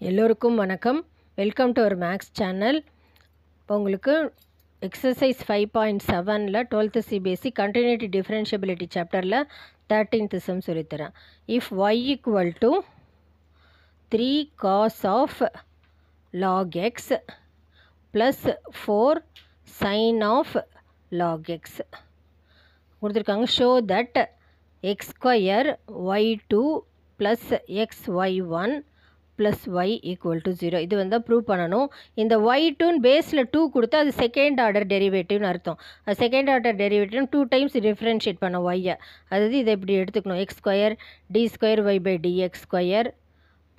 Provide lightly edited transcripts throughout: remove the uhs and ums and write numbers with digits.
எல்லோருக்கும் வணக்கம். Welcome to our maths channel. உங்களுக்கு எக்ஸசைஸ் 5.7ல் 12th CBSE கண்டினியூட்டி டிஃபரன்ஷியபிலிட்டி சாப்டரில் 13th சம் சொல்லித்தரேன். If y equal to 3 cos of log x plus 4 sin of log x கொடுத்துருக்காங்க. Show that x square y2 plus xy1 plus y equal to 0. இது வந்து prove பண்ணணும். இந்த y2 பேஸில் 2 கொடுத்தா அது செகண்ட் ஆர்டர் டெரிவேட்டிவ்னு அர்த்தம். அது second order derivative 2 times differentiate பண்ண y-யை. அதாவது இதை இப்படி எடுத்துக்கணும். x square d square y by dx square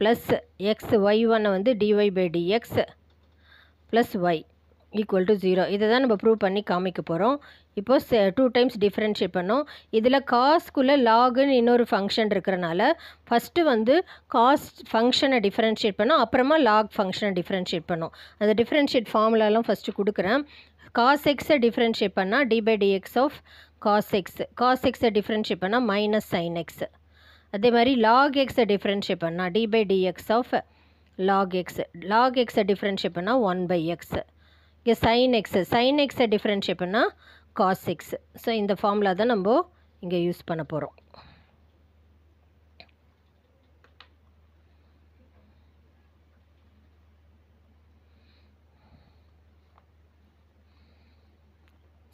plus xy1 வந்து dy by dx plus y equal to 0. இதை தான் நம்ம ப்ரூவ் பண்ணி காமிக்க போகிறோம். இப்போது 2 டைம்ஸ் டிஃப்ரென்ஷியேட் பண்ணோம். இதில் காஸ்க்குள்ளே லாகுன்னு இன்னொரு ஃபங்க்ஷன் இருக்கிறனால ஃபஸ்ட்டு வந்து காஸ் ஃபங்க்ஷனை டிஃப்ரென்ஷியேட் பண்ணோம், அப்புறமா லாக் ஃபங்க்ஷனை டிஃப்ரென்ஷியேட் பண்ணோம். அந்த டிஃப்ரென்ஷியேட் ஃபார்முலாலாம் ஃபஸ்ட்டு கொடுக்குறேன். காஸ் எக்ஸை டிஃப்ரென்ஷியேட் பண்ணால் d by dx of cos x, cos எக்ஸை டிஃப்ரென்ஷியேட் பண்ணால் மைனஸ் சைன் எக்ஸ். அதே மாதிரி லாக் எக்ஸை டிஃப்ரென்ஷியேட் பண்ணால் d by dx of log x, log எக்ஸை டிஃப்ரென்ஷியேட் பண்ணால் 1 பை எக்ஸ். இங்கே சைன் எக்ஸை டிஃப்ரென்ஷியேட் பண்ணால் காஸ் எக்ஸ். ஸோ இந்த ஃபார்முலா தான் நம்ம இங்கே யூஸ் பண்ண போகிறோம்.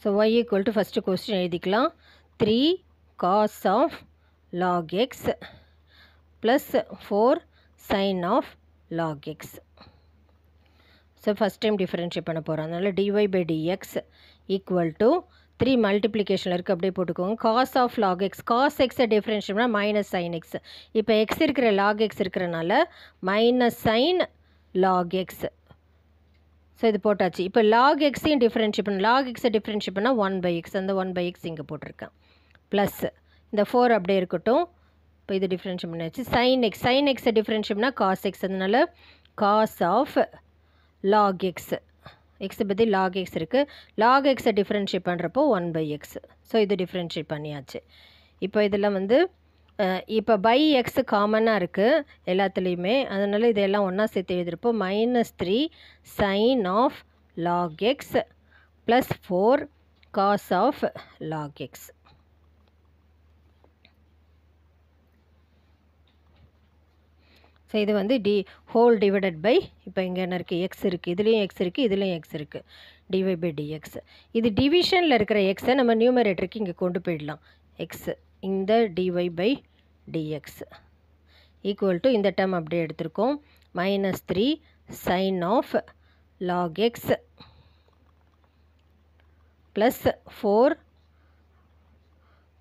So y equal to first question எழுதிக்கலாம். 3 cos of log x plus 4 sine of log x. So first time differentiate பண்ண போகிறோம். அதனால் dy by dx equal to 3 மல்டிப்ளிகேஷனில் இருக்குது, அப்படியே போட்டுக்கோங்க. Cos of log x, cos எக்ஸை டிஃபரன்ஷியேட் பண்ணால் மைனஸ் சைன் எக்ஸ். இப்போ எக்ஸ் இருக்கிற லாக் எக்ஸ் இருக்கிறனால minus sine log x. So இது போட்டாச்சு. இப்போ லாக் எக்ஸையும் டிஃபரன்ஷியேட் பண்ண, லாக் எக்ஸை டிஃபரன்ஷியேட் பண்ணால் 1 பை எக்ஸ், அந்த 1 பை எக்ஸ் இங்கே போட்டிருக்கேன். ப்ளஸ் இந்த 4 அப்படியே இருக்கட்டும். இப்போ இது டிஃபரன்ஷியேட் பண்ணியாச்சு. சைன் எக்ஸ், சைன் எக்ஸை டிஃபரன்ஷியேட் பண்ணால் காஸ் எக்ஸ், அதனால காஸ் ஆஃப் லாக் எக்ஸ், எக்ஸை பற்றி லாக் எக்ஸ் இருக்குது. லாக் எக்ஸை டிஃப்ரென்ஷியேட் பண்ணுறப்போ 1 பை எக்ஸ். ஸோ இது டிஃப்ரென்ஷியேட் பண்ணியாச்சு. இப்போ இதில் வந்து இப்போ பை எக்ஸ் காமனாக இருக்குது எல்லாத்துலேயுமே, அதனால் இதெல்லாம் ஒன்றா சேர்த்து எழுதிருப்போம். -3 sine of log x plus 4 cos of log x. So இது வந்து ஹோல் டிவைடட் பை, இப்போ இங்கே என்ன இருக்குது, எக்ஸ் இருக்குது, இதுலேயும் எக்ஸ் இருக்குது, இதுலேயும் எக்ஸ் இருக்குது, டிவை பை டிஎக்ஸ். இது டிவிஷனில் இருக்கிற எக்ஸை நம்ம நியூமரேட்டருக்கு இங்கே கொண்டு போயிடலாம். எக்ஸ் இந்த dy by dx equal to இந்த டேர்ம் அப்படியே எடுத்திருக்கோம். -3 sine of log x plus 4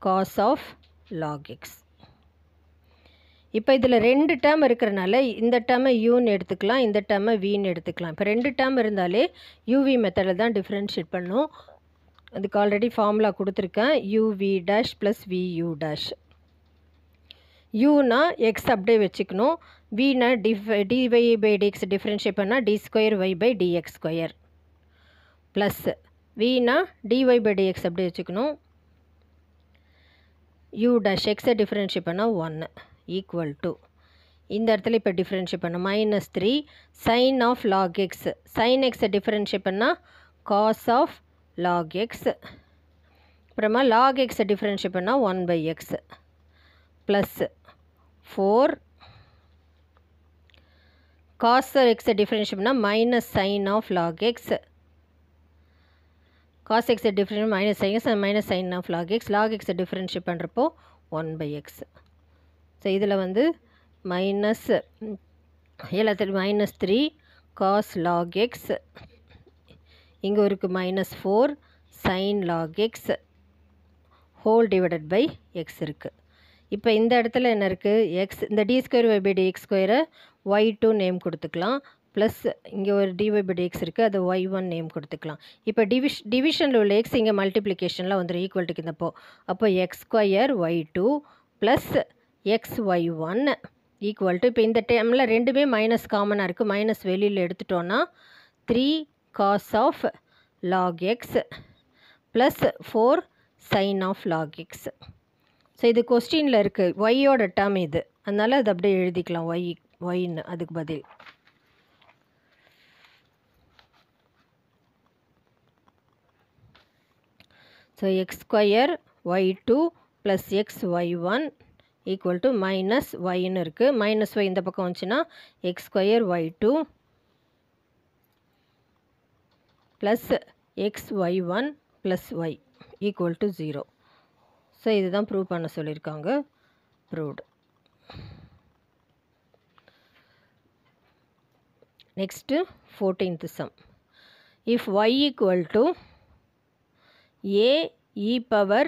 cos of log x. இப்போ இதில் 2 டேர்ம் இருக்கிறனால இந்த டேர்மை யூன்னு எடுத்துக்கலாம், இந்த டேர்மை வின்னு எடுத்துக்கலாம். இப்போ 2 டேர்ம் இருந்தாலே யூவி மெத்தடில் தான் டிஃப்ரென்ஷியேட் பண்ணும். அதுக்கு ஆல்ரெடி ஃபார்முலா கொடுத்துருக்கேன். UV dash plus VU dash. யூனா எக்ஸ் அப்படியே வச்சுக்கணும், வினா டிவை பை டிஎக்ஸ் டிஃப்ரென்ஷியேட் பண்ணால் d square y by dx square plus வினா டிஒய் பை டிஎக்ஸ் அப்படியே வச்சுக்கணும். யூ டேஷ் எக்ஸை டிஃப்ரென்ஷியேட் பண்ணால் 1 ஈக்குவல் டு இந்த இடத்துல இப்போ டிஃப்ரென்ஷியேட் பண்ண -3 sine of log x, sine எக்ஸை டிஃப்ரென்ஷியேட் பண்ணால் காஸ் ஆஃப் லாக் எக்ஸ், அப்புறமா லாக் எக்ஸை டிஃப்ரென்ஷியேட் பண்ணால் 1 பை எக்ஸ் ப்ளஸ் 4 காஸ் எக்ஸை டிஃப்ரென்ஷியேட் பண்ணால் minus sine of log x, cos எக்ஸை differentiate minus sine of log எக்ஸை டிஃப்ரென்ஷியேட் பண்ணுறப்போ 1 பை எக்ஸ். ஸோ இதில் வந்து மைனஸ் எல்லாத்துலையும் -3 காஸ் லாக் எக்ஸ், இங்கே இருக்குது -4 sine log x whole divided by x இருக்குது. இப்போ இந்த இடத்துல என்ன இருக்குது, எக்ஸ் இந்த d square y by dx ஸ்கொயரை y2 நேம் கொடுத்துக்கலாம், ப்ளஸ் இங்கே ஒரு டிஒய் பை டிஎக்ஸ் இருக்குது, அது y1 நேம் கொடுத்துக்கலாம். இப்போ டிவிஷனில் உள்ள எக்ஸ் இங்கே மல்டிப்ளிகேஷனில் வந்துடும் ஈக்குவல்ட்டுக்கு இருந்தப்போ. அப்போ x square y2 plus xy1 equal to, இப்போ இந்த டைமில் ரெண்டுமே மைனஸ் காமனாக இருக்குது, மைனஸ் வெளியில் எடுத்துட்டோன்னா 3 cos of log x plus 4 sine of log x. So இது கொஸ்டினில் இருக்குது, ஒய்யோட டேர்ம் இது, அதனால் அது அப்படியே எழுதிக்கலாம் ஒய்ன்னு அதுக்கு பதில். So x square y2 plus x y1 equal to minus ஒய்ன்னு இருக்குது. மைனஸ் ஒய் இந்த பக்கம் வந்துச்சுன்னா x square y2 plus x y1 plus y equal to 0. So இதுதான் ப்ரூவ் பண்ண சொல்லியிருக்காங்க. Proved. Next 14th sum. If y equal to a e power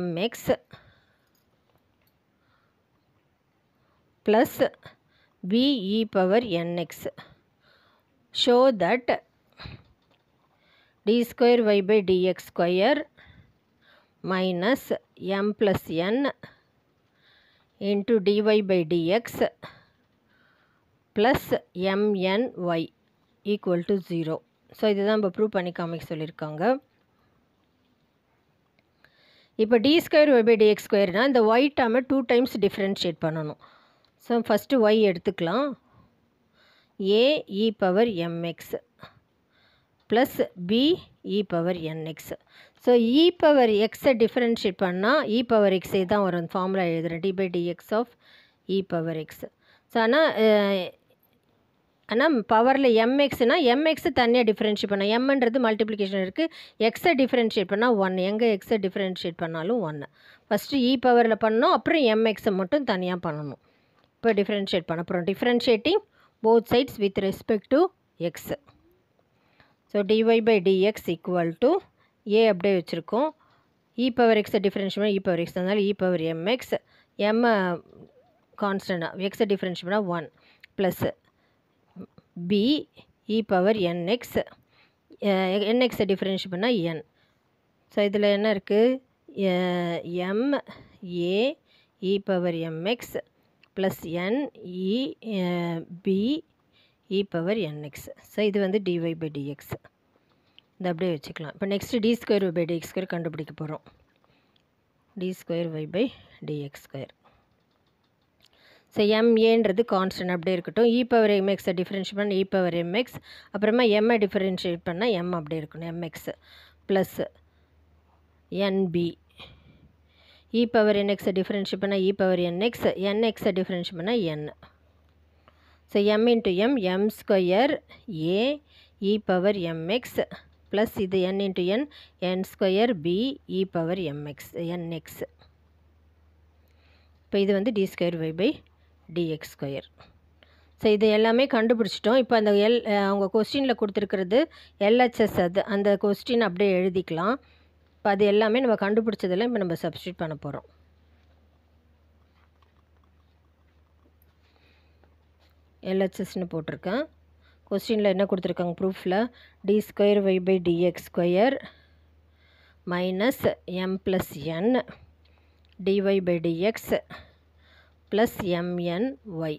mx plus b e power nx, show that d square y by dx square minus m plus n into dy by dx plus mny equal to 0. So இதுதான் இப்போ prove பண்ணி காமிக்க சொல்லியிருக்காங்க. இப்போ d square y by dx ஸ்கொயர்னால் இந்த y டேர்மை 2 times differentiate பண்ணணும். ஸோ ஃபஸ்ட்டு ஒய் எடுத்துக்கலாம். A e power mx plus b e power nx. So e power எக்ஸை டிஃப்ரென்ஷியேட் பண்ணால் இ பவர் எக்ஸே தான் வரும். ஃபார்முலா எழுதுகிறேன், d by dx of e power x. So ஆனால் பவரில் எம்எக்ஸ்னால் எம்எக்ஸை தனியாக டிஃப்ரென்ஷியேட் பண்ணால் எம்ன்றது மல்டிப்ளிகேஷன் இருக்குது. எக்ஸை டிஃப்ரென்ஷியேட் பண்ணால் 1. எங்கே எக்ஸை டிஃப்ரென்ஷியேட் பண்ணாலும் 1. ஃபஸ்ட்டு இ பவரில் பண்ணணும், அப்புறம் எம்எக்ஸை மட்டும் தனியாக பண்ணணும். இப்போ டிஃப்ரென்ஷியேட் பண்ண அப்புறம் differentiating both sides with respect to x. So dy by dx equal to a அப்படியே வச்சுருக்கோம். இ பவர் எக்ஸை டிஃப்ரென்ஷியேட் பண்ணால் இ பவர் எக்ஸ் அதனால் இ பவர் எம்எக்ஸ். எம் கான்ஸ்டன்டாக எக்ஸை டிஃப்ரென்ஷியேட் பண்ணால் 1 plus b e power nx, nx differentiate பண்ணால் n. So இதில் என்ன இருக்குது, m a e power mx plus n e b e power nx. So இது வந்து dy by dx. இது அப்படியே வச்சுக்கலாம். இப்போ next d square y by dx square கண்டுபிடிக்க போகிறோம். D square y by dx square. So எம்ஏன்றது கான்ஸ்டன்ட் அப்படியே இருக்கட்டும். இ பவர் எம்எக்ஸை டிஃப்ரென்ஷியேட் பண்ண இ பவர் எம்எக்ஸ், அப்புறமா எம்ஐ டிஃப்ரென்ஷியேட் பண்ணால் எம் அப்படியே இருக்கணும் mx plus nb. E power என்எக்ஸை டிஃப்ரென்ஷியேட் பண்ணால் இ பவர் என்எக்ஸ், என்எக்ஸை டிஃப்ரென்ஷியேட் பண்ணால் n. So m into m m square a e power mx plus இது n into n n square b e power mx nx. இப்போ இது வந்து d square y by dx square. So இது எல்லாமே கண்டுபிடிச்சிட்டோம். இப்போ அந்த அவங்க கொஸ்டினில் கொடுத்துருக்கிறது எல்ஹெச்எஸ், அது அந்த கொஸ்டின் அப்படியே எழுதிக்கலாம். இப்போ அது எல்லாமே நம்ம கண்டுபிடிச்சதெல்லாம் இப்போ நம்ம சப்ஸ்டியூட் பண்ண போகிறோம். எல்ஹெச்எஸ்ன்னு போட்டிருக்கேன். கொஸ்டினில் என்ன கொடுத்துருக்காங்க ப்ரூஃபில், d square y by dx square minus m plus n dy by dx plus mny.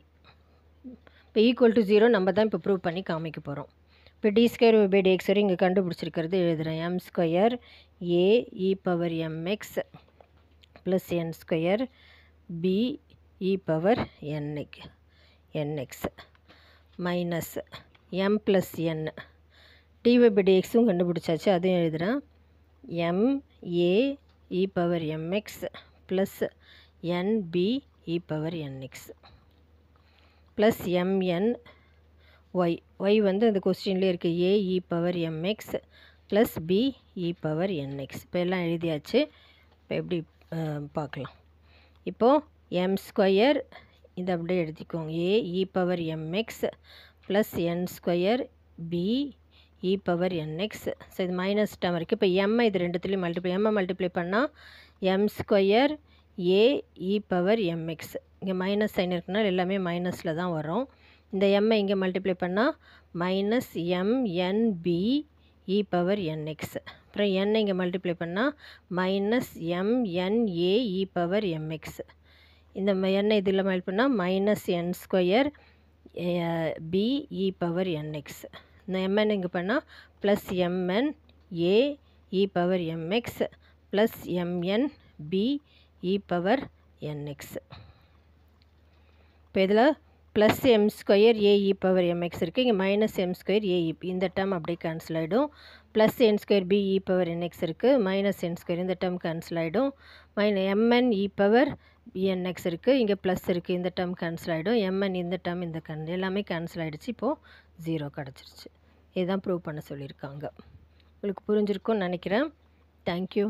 இப்போ ஈக்குவல் டு 0 நம்ம தான் இப்போ ப்ரூவ் பண்ணி காமிக்க போகிறோம். இப்போ d square y by dx வரை இங்கே கண்டுபிடிச்சிருக்கிறது எழுதுகிறேன். M square a e power mx plus n square b e power nx minus m plus n dy by dxும் கண்டுபிடிச்சாச்சு, அதுவும் எழுதுகிறேன். M a e power mx plus nb e power nx plus mn y. Y வந்து அந்த கொஸ்டின்லேயே இருக்குது, a e power mx plus b e power nx. இப்போ எல்லாம் எழுதியாச்சு. இப்போ எப்படி பார்க்கலாம். இப்போது எம் ஸ்கொயர் இது அப்படியே எழுதிக்கோங்க, ஏ e power mx plus n square b e power nx. So இது மைனஸ் டேர்ம் வரைக்கும். இப்போ எம்ஐ இது ரெண்டுத்துலேயும் எம்ஐ மல்டிப்ளை பண்ணால் M square a e power MX. இங்கே மைனஸ் சைன் இருக்குனால எல்லாமே மைனஸில் தான் வரும். இந்த எம்ஐ இங்கே மல்டிப்ளை பண்ணால் மைனஸ் எம்என்பி இ பவர் என்எக்ஸ். அப்புறம் என் இங்கே மல்டிப்ளை பண்ணால் மைனஸ் எம்என்ஏ இ பவர் எம்எக்ஸ். இந்த எண்ணை இதில் மல்டிப்ளை பண்ணால் minus n square b e power nx. இந்த எம்என் இங்கே பண்ணால் plus mn a e power mx plus mn b e power nx. இப்போ இதில் plus m square ae power mx இருக்குது. இங்கே மைனஸ் எம் ஸ்கொயர் ஏஇ, இந்த term அப்படியே cancel ஆகிடும். Plus n square be power nx இருக்குது. மைனஸ் என் ஸ்கொயர், இந்த term cancel ஆகிடும். எம்என் இ பவர் என்எக்ஸ் இருக்குது. இங்கே ப்ளஸ் இருக்குது, இந்த டேர்ம் கேன்சல் ஆகிடும். எம்என் இந்த டேர்ம் இந்த எல்லாமே கேன்சல் ஆகிடுச்சு. இப்போது 0 கிடச்சிருச்சு. இதுதான் ப்ரூவ் பண்ண சொல்லியிருக்காங்க. உங்களுக்கு புரிஞ்சிருக்கும்னு நினைக்கிறேன். தேங்க்யூ.